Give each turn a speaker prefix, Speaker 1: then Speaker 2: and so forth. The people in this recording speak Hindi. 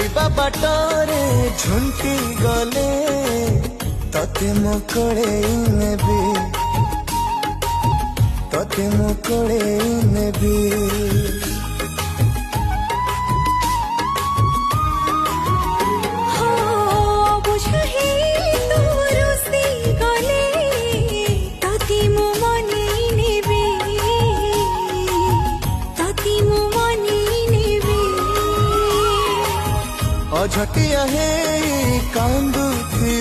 Speaker 1: जाइबा बाटरे झुंटी गले तते मुकड़े नेबी तते मुकड़े नेबी अझटिया हे कांदू